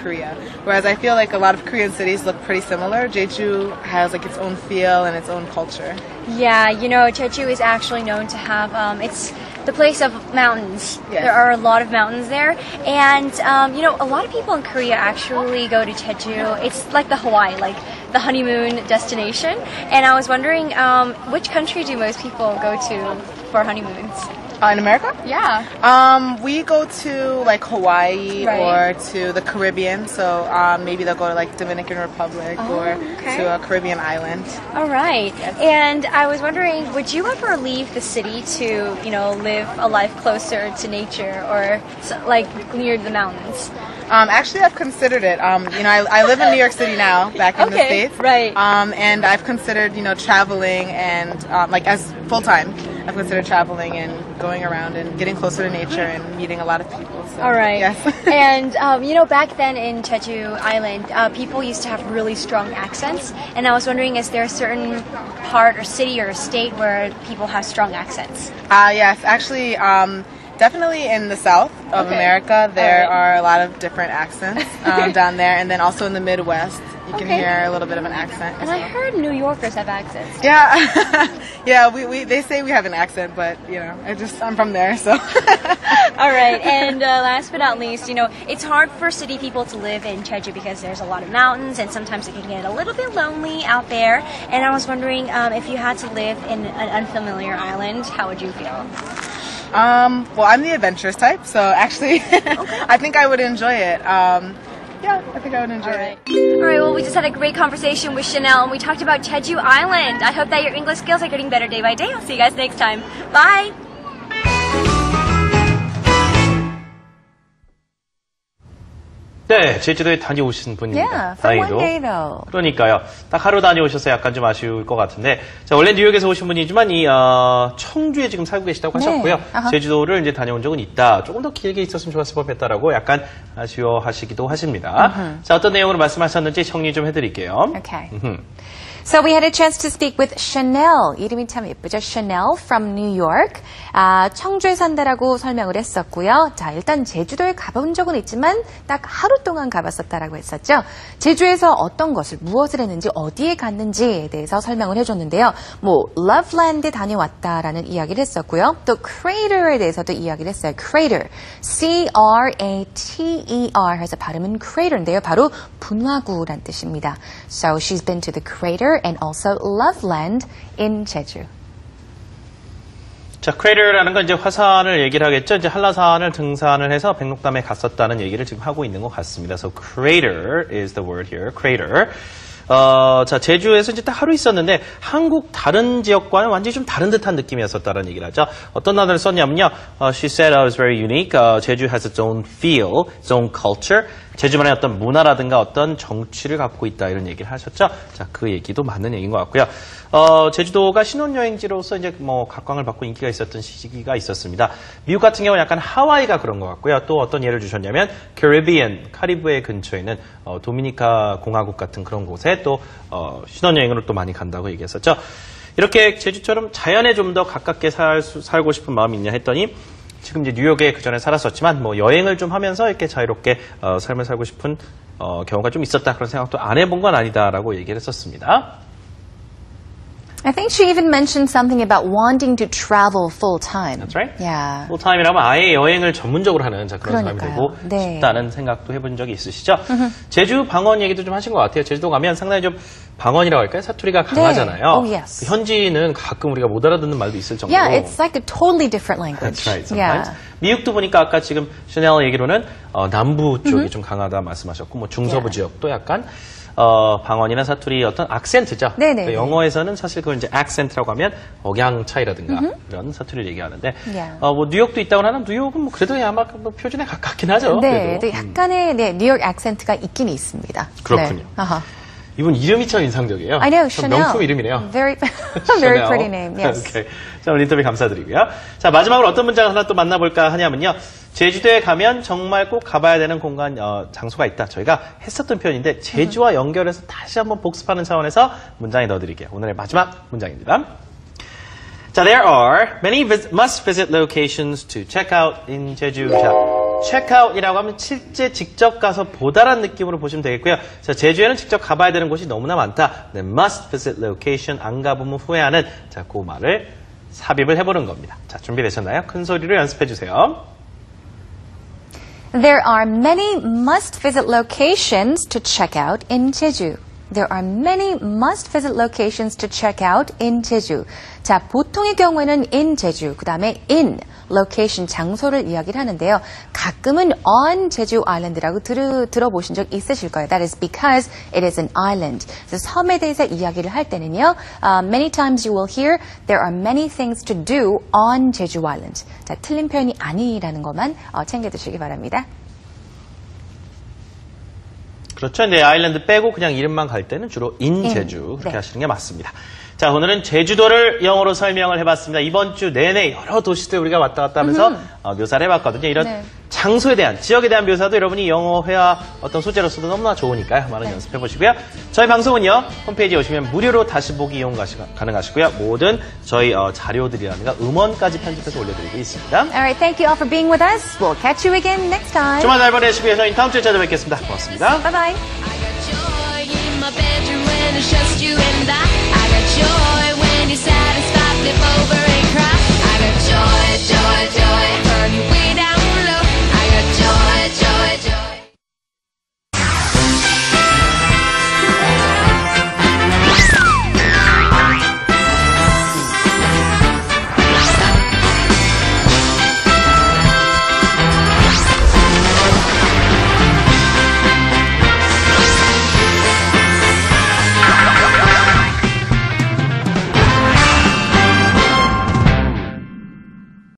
Korea. Whereas I feel like a lot of Korean cities look pretty similar. Jeju has like its own feel and its own culture. Yeah, you know, Jeju is actually known to have, it's the place of mountains. Yes. There are a lot of mountains there. And, you know, a lot of people in Korea actually go to Jeju. It's like the Hawaii, like the honeymoon destination. And I was wondering, which country do most people go to for honeymoons? In America? Yeah. We go to like Hawaii or to the Caribbean. So maybe they'll go to like Dominican Republic or to a Caribbean island. All right. Yes. And I was wondering, would you ever leave the city to, you know, live a life closer to nature or like near the mountains? Actually, I've considered it. You know, I live in New York City now, back in the States. Right. And I've considered, you know, traveling and like as full time. I've considered traveling and going around and getting closer to nature and meeting a lot of people. So, all right. Yes. And, you know, back then in Jeju Island, people used to have really strong accents. And I was wondering, is there a certain part or city or state where people have strong accents? Yes. Actually, definitely in the South of America, there are a lot of different accents down there. And then also in the Midwest, you can hear a little bit of an accent. And I heard New Yorkers have accents. Yeah. Yeah, they say we have an accent, but, you know, I'm from there, so. All right. And last but not least, you know, it's hard for city people to live in Jeju because there's a lot of mountains and sometimes it can get a little bit lonely out there. And I was wondering if you had to live in an unfamiliar island, how would you feel? Well, I'm the adventurous type, so actually, I think I would enjoy it. Yeah, I think I would enjoy it. All right, well, we just had a great conversation with Chanel, and we talked about Jeju Island. I hope that your English skills are getting better day by day. I'll see you guys next time. Bye! 네, 제주도에 다녀오신 분입니다. Yeah, for one day though. 그러니까요. 딱 하루 다녀오셔서 약간 좀 아쉬울 것 같은데, 자, 원래 뉴욕에서 오신 분이지만 청주에 지금 살고 계시다고 하셨고요. 제주도를 이제 다녀온 적은 있다. 조금 더 길게 있었으면 좋았을 법했다라고 약간 아쉬워하시기도 하십니다. 자, 어떤 내용으로 말씀하셨는지 정리 좀 해드릴게요. Okay. So we had a chance to speak with Chanel. 이름이 참 예쁘죠? Chanel from New York. 청주에 산다라고 설명을 했었고요. 자, 일단 제주도에 가본 적은 있지만 딱 하루 동안 가봤었다라고 했었죠. 제주에서 어떤 것을, 무엇을 했는지, 어디에 갔는지에 대해서 설명을 해줬는데요. 뭐, Loveland에 다녀왔다라는 이야기를 했었고요. 또 Crater에 대해서도 이야기를 했어요. Crater. C-R-A-T-E-R 해서 발음은 Crater인데요. 바로 분화구란 뜻입니다. So she's been to the crater and also Loveland in Jeju. 자, crater라는 건 이제 화산을 얘기를 하겠죠. 이제 한라산을 등산을 해서 백록담에 갔었다는 얘기를 지금 하고 있는 것 같습니다. So crater is the word here. Crater. 자, 제주에서 이제 딱 하루 있었는데 한국 다른 지역과는 완전히 좀 다른 듯한 느낌이었었다는 얘기를 하죠. 어떤 단어를 썼냐면요. She said it was very unique. 제주 has its own feel, its own culture. 제주만의 어떤 문화라든가 어떤 정취를 갖고 있다 이런 얘기를 하셨죠. 자, 그 얘기도 맞는 얘기인 것 같고요. 제주도가 신혼여행지로서 이제 뭐 각광을 받고 인기가 있었던 시기가 있었습니다. 미국 같은 경우는 약간 하와이가 그런 것 같고요. 또 어떤 예를 주셨냐면 캐리비안, 카리브해 근처에 있는 도미니카 공화국 같은 그런 곳에 또 신혼여행으로 또 많이 간다고 얘기했었죠. 이렇게 제주처럼 자연에 좀 더 가깝게 살고 싶은 마음이 있냐 했더니 지금 이제 뉴욕에 그 전에 살았었지만 뭐 여행을 좀 하면서 이렇게 자유롭게 삶을 살고 싶은 경우가 좀 있었다 그런 생각도 안 해본 건 아니다라고 얘기를 했었습니다. I think she even mentioned something about wanting to travel full time. That's right. Yeah. full time이라면 아예 여행을 전문적으로 하는 자, 그런 사람이 되고 네. 싶다는 생각도 해본 적이 있으시죠? 제주 방언 얘기도 좀 하신 것 같아요. 제주도 가면 상당히 좀 방언이라고 할까요? 사투리가 강하잖아요. Oh, yes. 현지는 가끔 우리가 못 알아듣는 말도 있을 정도로. Yeah, it's like a totally different language. That's right. Sometimes. 미국도 보니까 아까 지금 샤넬 얘기로는 남부 쪽이 좀 강하다 말씀하셨고, 뭐 중서부 지역도 약간 방언이나 사투리 어떤 악센트죠. 네네. 영어에서는 사실 그걸 이제 악센트라고 하면 억양 차이라든가 이런 사투리를 얘기하는데, Yeah. 뭐 뉴욕도 있다고 하면 뉴욕은 뭐 그래도 아마 뭐 표준에 가깝긴 하죠. 네, 그래도. 약간의 뉴욕 악센트가 있긴 있습니다. 그렇군요. 네. 이분 이름이 참 인상적이에요. I know, 참 Chanel. 명품 이름이네요. Very pretty name, yes. Okay. 자, 오늘 인터뷰 감사드리고요. 자, 마지막으로 어떤 문장을 하나 또 만나볼까 하냐면요. 제주도에 가면 정말 꼭 가봐야 되는 공간, 장소가 있다. 저희가 했었던 표현인데 제주와 연결해서 다시 한번 복습하는 차원에서 문장에 넣어드릴게요. 오늘의 마지막 문장입니다. 자, there are many must-visit locations to check out in Jeju. 자, check out이라고 하면 실제 직접 가서 보다란 느낌으로 보시면 되겠고요. 자, 제주에는 직접 가봐야 되는 곳이 너무나 많다. 네, must visit location, 안 가보면 후회하는, 자, 그 말을 삽입을 해보는 겁니다. 자, 준비되셨나요? 큰 소리로 연습해 주세요. There are many must-visit locations to check out in Jeju. There are many must-visit locations to check out in Jeju. 자, 보통의 경우에는 in Jeju, 그 다음에 in location, 장소를 이야기를 하는데요. 가끔은 on Jeju Island라고 들어보신 적 있으실 거예요. That is because it is an island. 그래서 섬에 대해서 이야기를 할 때는요. Many times you will hear there are many things to do on Jeju Island. 자, 틀린 표현이 아니라는 것만 챙겨두시기 바랍니다. 그렇죠. 네, 아일랜드 빼고 그냥 이름만 갈 때는 주로 in 제주 그렇게 네. 하시는 게 맞습니다. 자, 오늘은 제주도를 영어로 설명을 해봤습니다. 이번 주 내내 여러 도시들 우리가 왔다 갔다 하면서 묘사를 해봤거든요. 이런 네. 장소에 대한, 지역에 대한 묘사도 여러분이 영어 회화 어떤 소재로서도 너무나 좋으니까요. 많은 연습해 보시고요. 저희 방송은요, 홈페이지에 오시면 무료로 다시 보기 이용 가능하시고요. 모든 저희 자료들이라든가 음원까지 편집해서 올려드리고 있습니다. Alright, thank you all for being with us. We'll catch you again next time. 주말 잘 보내시고요. 저희 다음 주에 찾아뵙겠습니다. 고맙습니다. Bye bye. I got joy in my bedroom when it's just you and I got joy when you're sad and stop, flip over and cry. I got joy, joy, joy. Turn your wheel.